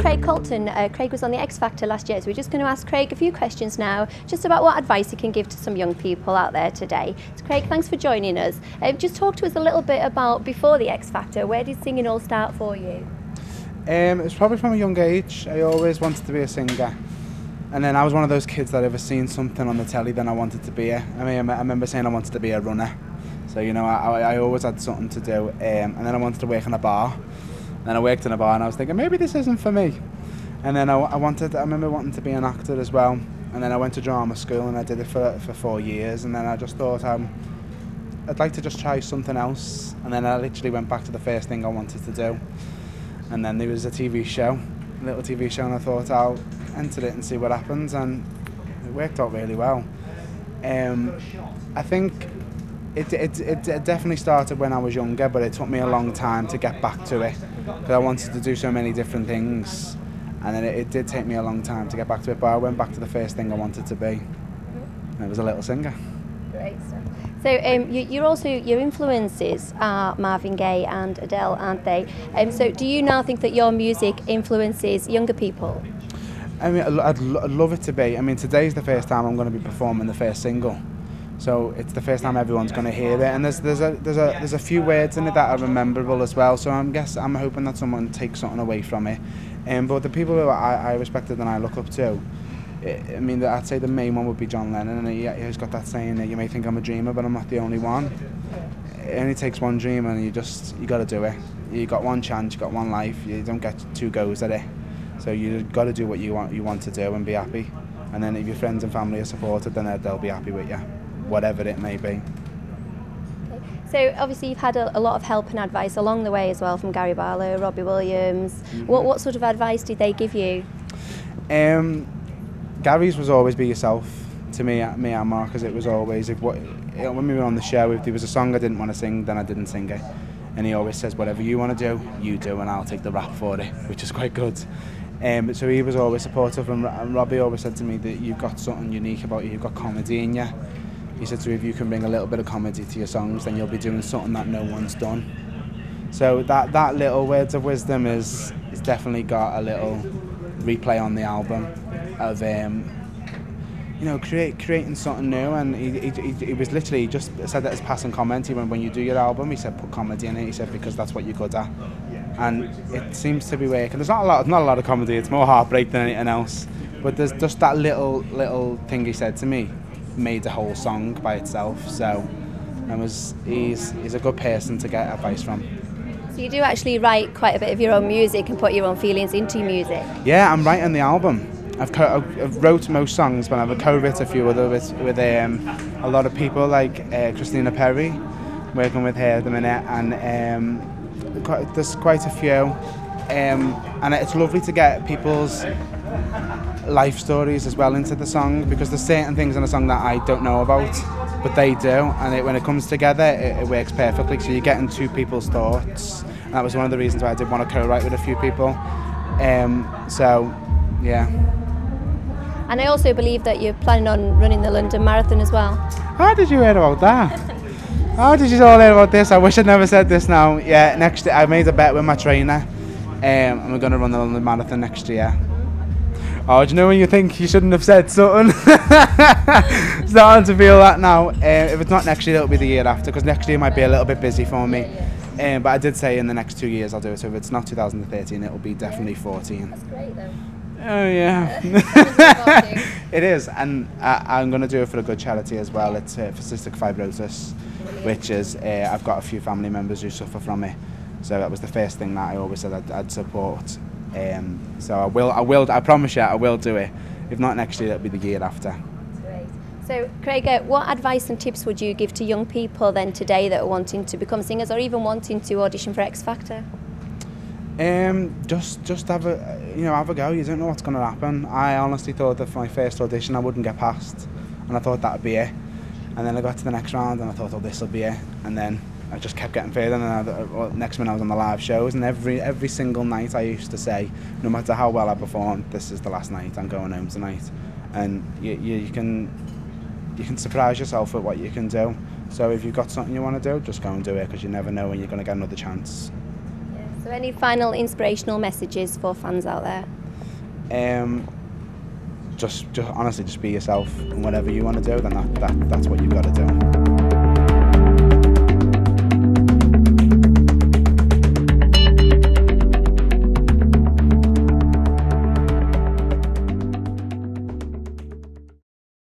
Craig Colton. Craig was on the X Factor last year, so we're just going to ask Craig a few questions now, just about what advice he can give to some young people out there today. So Craig, thanks for joining us. Just talk to us a little bit about before the X Factor. Where did singing all start for you? It was probably from a young age. I always wanted to be a singer. And then I was one of those kids that ever seen something on the telly, then I wanted to be it. I mean, I remember saying I wanted to be a runner. So, you know, I always had something to do. And then I wanted to work in a bar. Then I worked in a bar and I was thinking, maybe this isn't for me. And then I remember wanting to be an actor as well. And then I went to drama school and I did it for 4 years. And then I just thought I'd like to just try something else. And then I literally went back to the first thing I wanted to do. And then there was a TV show, a little TV show, and I thought I'll enter it and see what happens. And it worked out really well. I think it definitely started when I was younger, but it took me a long time to get back to it because I wanted to do so many different things, and then it did take me a long time to get back to it. But I went back to the first thing I wanted to be, and it was a little singer. Great stuff. So your influences are Marvin Gaye and Adele, aren't they? So do you now think that your music influences younger people? I mean, I'd love it to be. I mean, today's the first time I'm going to be performing the first single. So it's the first time everyone's going to hear it, and there's a few words in it that are memorable as well. So I'm hoping that someone takes something away from it. But the people who I respected and I look up to, I mean, I'd say the main one would be John Lennon, and he's got that saying that you may think I'm a dreamer, but I'm not the only one. It only takes one dream, and you got to do it. You got one chance, you got one life. You don't get 2 goes at it. So you got to do what you want to do and be happy. And then if your friends and family are supported, then they'll be happy with you, whatever it may be. Okay. So obviously you've had a lot of help and advice along the way as well from Gary Barlow, Robbie Williams. Mm-hmm. What sort of advice did they give you? Gary's was always be yourself to me and Mark, because it was always when we were on the show, if there was a song I didn't want to sing, then I didn't sing it. And he always says, whatever you want to do, you do, and I'll take the rap for it, which is quite good. So he was always supportive, and Robbie always said to me that you've got something unique about you, you've got comedy in you. He said to me, if you can bring a little bit of comedy to your songs, then you'll be doing something that no one's done. So that little words of wisdom is definitely got a little replay on the album of you know, creating something new. And he was literally just said that as passing comment. He went, when you do your album, he said, put comedy in it. He said, because that's what you're good at. And it seems to be working. There's not a lot of comedy. It's more heartbreak than anything else. But there's just that little thing he said to me made the whole song by itself. So he's a good person to get advice from. So you do actually write quite a bit of your own music and put your own feelings into music? Yeah, I'm writing the album. I've wrote most songs, but I've co-written a few other with a lot of people, like Christina Perry, working with her at the minute, and there's quite a few. And it's lovely to get people's life stories as well into the song, because there's certain things in a song that I don't know about, but they do, and when it comes together, it works perfectly. So you're getting 2 people's thoughts. And that was one of the reasons why I did want to co-write with a few people. So, yeah. And I also believe that you're planning on running the London Marathon as well. How did you hear about that? How did you all hear about this? I wish I'd never said this now. Yeah, next year I made a bet with my trainer, and we're going to run the London Marathon next year. Oh, do you know when you think you shouldn't have said something? Starting to feel that now. If it's not next year, it'll be the year after, because next year might be a little bit busy for me. But I did say in the next 2 years I'll do it, so if it's not 2013, it'll be definitely 14. That's great though. Oh yeah. It is, and I'm going to do it for a good charity as well. It's for cystic fibrosis, which is, I've got a few family members who suffer from it, so that was the first thing that I always said I'd support. So I promise you I will do it. If not next year, it'll be the year after. Great. So Craig, what advice and tips would you give to young people then today that are wanting to become singers, or even wanting to audition for X Factor? Just have a go. You don't know what's going to happen. I honestly thought that for my first audition I wouldn't get past, and I thought that'd be it. And then I got to the next round and I thought, oh, this will be it. And then I just kept getting further, and next minute I was on the live shows, and every single night I used to say, no matter how well I performed, this is the last night, I'm going home tonight. And you can surprise yourself with what you can do. So if you've got something you want to do, just go and do it, because you never know when you're going to get another chance. Yeah. So any final inspirational messages for fans out there? Just honestly, just be yourself, and whatever you want to do, then that's what you've got to do.